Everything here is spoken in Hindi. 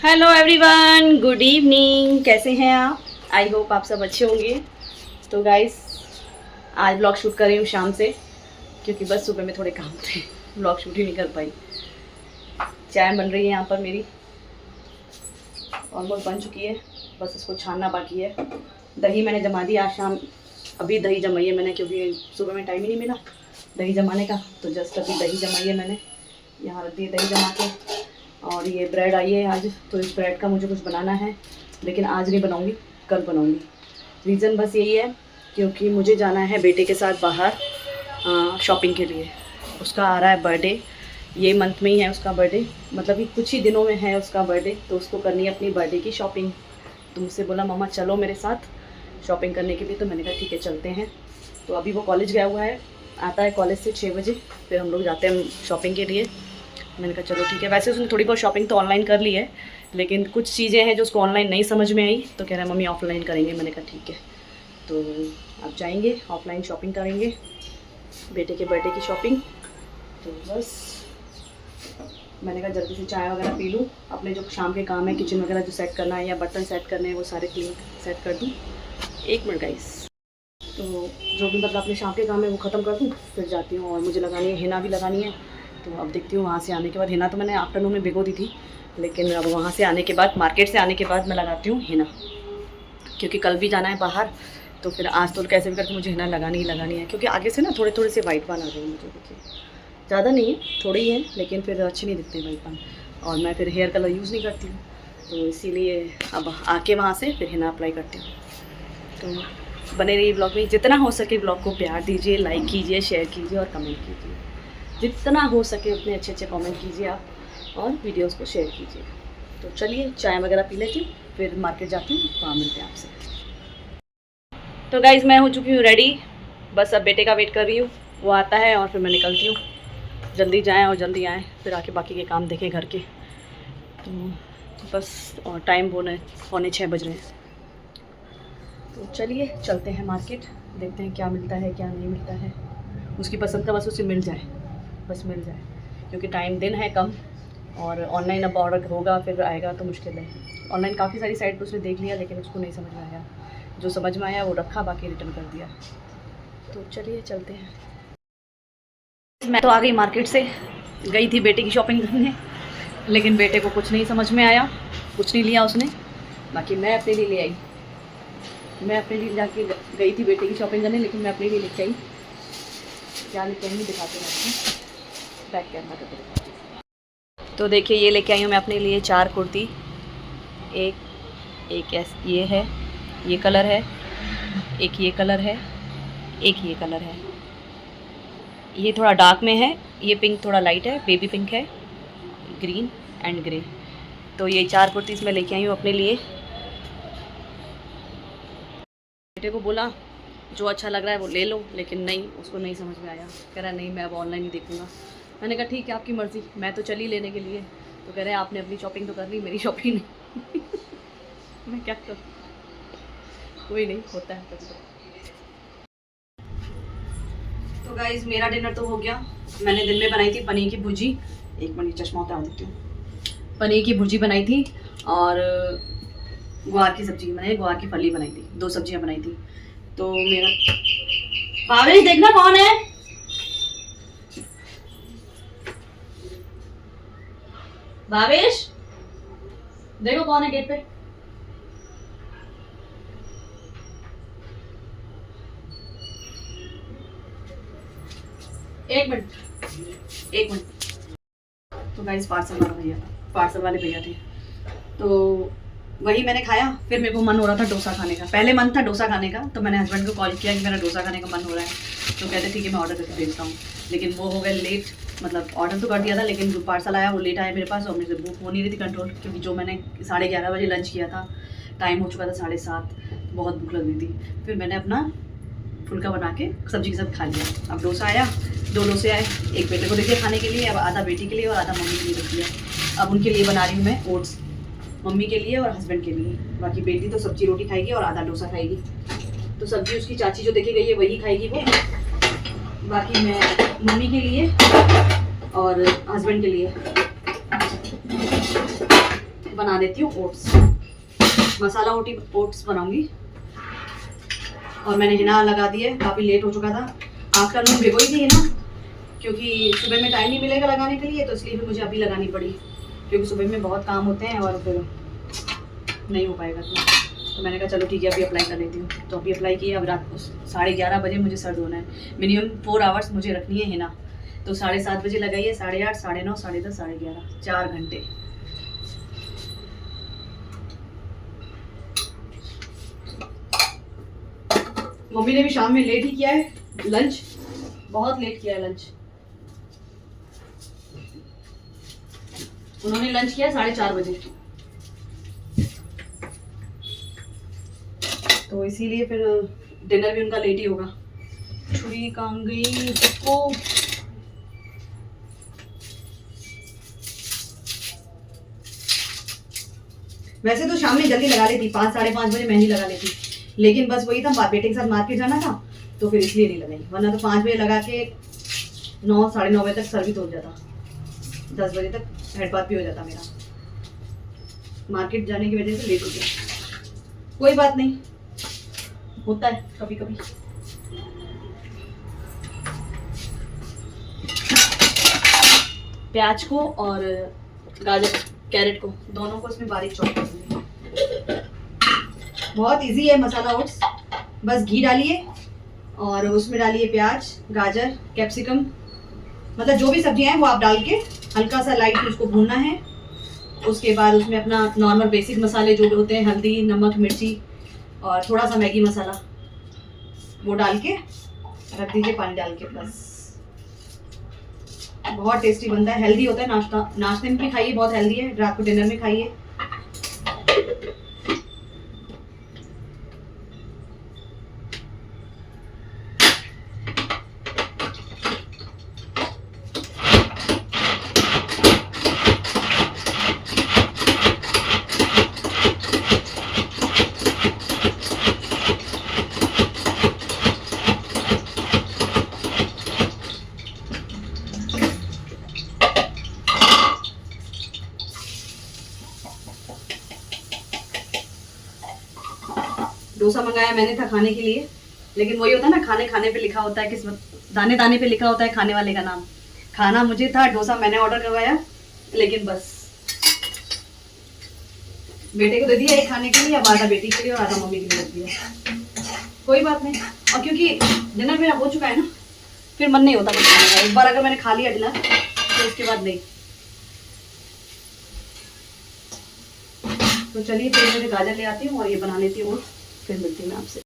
Hello everyone, good evening. कैसे हैं आप? आई होप आप सब अच्छे होंगे। तो गाइस, आज व्लॉग शूट कर रही हूँ शाम से, क्योंकि बस सुबह में थोड़े काम थे, व्लॉग शूट ही नहीं कर पाई। चाय बन रही है यहाँ पर मेरी, ऑलमोस्ट बन चुकी है, बस इसको छानना बाकी है। दही मैंने जमा दी आज शाम, अभी दही जमाई है मैंने, क्योंकि सुबह में टाइम ही नहीं मिला दही जमाने का, तो जस्ट अभी दही जमाई है मैंने। यहाँ रख दी दही जमा के। और ये ब्रेड आई है आज, तो इस ब्रेड का मुझे कुछ बनाना है, लेकिन आज नहीं बनाऊंगी, कल बनाऊंगी। रीज़न बस यही है क्योंकि मुझे जाना है बेटे के साथ बाहर शॉपिंग के लिए। उसका आ रहा है बर्थडे, ये मंथ में ही है उसका बर्थडे, मतलब कि कुछ ही दिनों में है उसका बर्थडे, तो उसको करनी है अपनी बर्थडे की शॉपिंग। तो मुझसे बोला मम्मा चलो मेरे साथ शॉपिंग करने के लिए, तो मैंने कहा ठीक है चलते हैं। तो अभी वो कॉलेज गया हुआ है, आता है कॉलेज से 6 बजे, फिर हम लोग जाते हैं शॉपिंग के लिए। मैंने कहा चलो ठीक है। वैसे उसने थोड़ी बहुत शॉपिंग तो ऑनलाइन कर ली है, लेकिन कुछ चीज़ें हैं जो उसको ऑनलाइन नहीं समझ में आई, तो कह रहा है मम्मी ऑफलाइन करेंगे। मैंने कहा ठीक है, तो आप जाएंगे ऑफलाइन शॉपिंग करेंगे, बेटे के बर्थडे की शॉपिंग। तो बस मैंने कहा जल्दी से चाय वगैरह पी लूँ, अपने जो शाम के काम है किचन वगैरह जो सेट करना है या बर्तन सेट करने हैं वो सारे क्लीन सेट कर दूँ। 1 मिनट गाइस। तो जो भी मतलब अपने शाम के काम है वो ख़त्म कर दूँ, फिर जाती हूँ। और मुझे लगानी है हिना भी लगानी है, तो अब देखती हूँ वहाँ से आने के बाद। हिना तो मैंने आफ्टरनून में भिगो दी थी, लेकिन अब वहाँ से आने के बाद, मार्केट से आने के बाद मैं लगाती हूँ हिना, क्योंकि कल भी जाना है बाहर। तो फिर आज तो कैसे भी करके मुझे हिना लगानी ही लगानी है, क्योंकि आगे से ना थोड़े थोड़े से वाइट बाल आ गए मुझे, देखिए ज़्यादा नहीं है, थोड़े ही हैं, लेकिन फिर अच्छे नहीं दिखते वाइट बाल। और मैं फिर हेयर कलर यूज़ नहीं करती हूँ, तो इसीलिए अब आके वहाँ से फिर हिना अप्लाई करती हूँ। तो बने रहिए ब्लॉग में, जितना हो सके ब्लॉग को प्यार दीजिए, लाइक कीजिए, शेयर कीजिए और कमेंट कीजिए। जितना हो सके उतने अच्छे अच्छे कमेंट कीजिए आप, और वीडियोस को शेयर कीजिए। तो चलिए चाय वगैरह पी लेती हूँ, फिर मार्केट जाती हूँ, वहाँ मिलते हैं आपसे। तो गाइज़ मैं हो चुकी हूँ रेडी, बस अब बेटे का वेट कर रही हूँ, वो आता है और फिर मैं निकलती हूँ। जल्दी जाएँ और जल्दी आएँ, फिर आके बाकी के काम देखें घर के। तो बस, और टाइम पौने 6 बज रहे हैं। तो चलिए चलते हैं मार्केट, देखते हैं क्या मिलता है क्या नहीं मिलता है। उसकी पसंद का बस उसे मिल जाए, बस मिल जाए, क्योंकि टाइम दिन है कम, और ऑनलाइन अब ऑर्डर होगा फिर आएगा तो मुश्किल है। ऑनलाइन काफ़ी सारी साइट पर उसने देख लिया, लेकिन उसको नहीं समझ में आया, जो समझ में आया वो रखा, बाकी रिटर्न कर दिया। तो चलिए चलते हैं। मैं तो आ गई मार्केट से, गई थी बेटे की शॉपिंग करने, लेकिन बेटे को कुछ नहीं समझ में आया, कुछ नहीं लिया उसने। बाकी मैं अपने लिए ले आई, मैं अपने लिए जाके गई थी बेटे की शॉपिंग करने, लेकिन मैं अपने लिए लेके आई। क्या लेके आई दिखाते हैं, बैक कैमरा करके दिखाती हूँ। तो देखिए ये लेके आई हूँ मैं अपने लिए 4 कुर्ती। एक ये है, ये कलर है, एक ये कलर है, एक ये कलर है। ये थोड़ा डार्क में है, ये पिंक थोड़ा लाइट है, बेबी पिंक है, ग्रीन एंड ग्रे। तो ये 4 कुर्तीज़ मैं लेके आई हूँ अपने लिए। बेटे को बोला जो अच्छा लग रहा है वो ले लो, लेकिन नहीं, उसको नहीं समझ में आया, कह रहा नहीं मैं अब ऑनलाइन ही देखूँगा। मैंने कहा ठीक है आपकी मर्ज़ी, मैं तो चली लेने के लिए। तो कह रहे आपने अपनी शॉपिंग तो कर ली, मेरी शॉपिंग नहीं। मैं क्या करूँ, कोई नहीं, होता है कभी कभी। तो गाइज़ मेरा डिनर तो हो गया। मैंने दिन में बनाई थी पनीर की भुर्जी, एक मिनट चश्मा उतार देती हूँ। पनीर की भुर्जी बनाई थी, और गुआर की सब्जी बनाई, गुआर की फली बनाई थी, 2 सब्जियाँ बनाई थी। तो मेरा भावेश देखना कौन है, भावेश देखो कौन है गेट पे। एक मिनट। तो गाइस पार्सल वाले भैया थे, तो वही मैंने खाया। फिर मेरे को मन हो रहा था डोसा खाने का, पहले मन था डोसा खाने का, तो मैंने हस्बैंड को कॉल किया कि मेरा डोसा खाने का मन हो रहा है। तो कहते ठीक है मैं ऑर्डर करके भेजता हूँ, लेकिन वो हो गए लेट। मतलब ऑर्डर तो कर दिया था, लेकिन जो पार्सल आया वो लेट आया मेरे पास, और मेरे से भूख हो नहीं रही थी कंट्रोल, क्योंकि जो मैंने 11:30 बजे लंच किया था, टाइम हो चुका था 7:30, बहुत भूख लग रही थी। फिर मैंने अपना फुल्का बना के सब्जी के साथ खा लिया। अब डोसा आया, 2 डोसे आए, एक बेटे को देखे खाने के लिए, अब आधा बेटी के लिए और आधा मम्मी के लिए रख लिया। अब उनके लिए बना रही हूँ मैं ओट्स, मम्मी के लिए और हस्बैंड के लिए। बाकी बेटी तो सब्जी रोटी खाएगी और आधा डोसा खाएगी। तो सब्जी उसकी चाची जो देखे गई है वही खाएगी वो, बाकी मैं मम्मी के लिए और हस्बैंड के लिए बना देती हूँ ओट्स, मसाला ओट्स बनाऊंगी। और मैंने हिना लगा दी है, काफ़ी लेट हो चुका था। आफ्टरनून भिगोई थी हिना, क्योंकि सुबह में टाइम नहीं मिलेगा लगाने के लिए, तो इसलिए फिर मुझे अभी लगानी पड़ी, क्योंकि सुबह में बहुत काम होते हैं और फिर नहीं हो पाएगा इतना। तो मैंने कहा चलो ठीक है अभी अप्लाई कर लेती हूँ। तो अभी अप्लाई किया। अब रात को 11:30 बजे मुझे सर धोना है। मिनिमम 4 आवर्स मुझे रखनी है हिना। तो 7:30 बजे लगाइए, 8:30, 9:30, 10:30, 11:30, 4 घंटे। मम्मी ने भी शाम में लेट ही किया है लंच, बहुत लेट किया है लंच। उन्होंने लंच किया 4:30 बजे, तो इसीलिए फिर डिनर भी उनका लेट ही होगा। छुरी कहाँ गई इसको? वैसे तो शाम में जल्दी लगा लेती, 5, 5:30 बजे मेहंदी लगा लेती, लेकिन बस वही था, बेटे के साथ मार्केट जाना था तो फिर इसलिए नहीं लगाई। वरना तो 5 बजे लगा के 9, 9:30 बजे तक सर्विस हो जाता, 10 बजे तक हेड बात भी हो जाता मेरा। मार्केट जाने की वजह से लेट हो गया, कोई बात नहीं, होता है कभी कभी। प्याज को और गाजर, कैरेट को, दोनों को इसमें बारीक चॉप कर दूंगी। बहुत इजी है मसाला ओट्स, बस घी डालिए और उसमें डालिए प्याज, गाजर, कैप्सिकम, मतलब जो भी सब्जियां हैं वो आप डाल के हल्का सा लाइट उसको भूनना है। उसके बाद उसमें अपना नॉर्मल बेसिक मसाले जो होते हैं, हल्दी, नमक, मिर्ची और थोड़ा सा मैगी मसाला, वो डाल के रख दीजिए पानी डाल के। बस बहुत टेस्टी बनता है, हेल्दी होता है। नाश्ते में भी खाइए, बहुत हेल्दी है। रात को डिनर में खाइए। डोसा मंगाया मैंने था खाने के लिए, लेकिन वही होता है ना, खाने खाने पे लिखा होता है किस्मत, दाने दाने पे लिखा होता है खाने वाले का नाम। खाना मुझे था, डोसा मैंने ऑर्डर करवाया, लेकिन बस बेटे को दे दिया एक खाने के लिए, अब आधा बेटी के लिए और आधा मम्मी के लिए रख दिया। कोई बात नहीं, और क्योंकि डिनर मेरा हो चुका है ना, फिर मन नहीं होता कुछ खाने का। एक बार अगर मैंने खा लिया डिनर तो उसके बाद नहीं। तो चलिए फिर मैं गाजर ले आती हूँ और ये बना लेती हूँ, फिर मिलती हूँ मैं आपसे।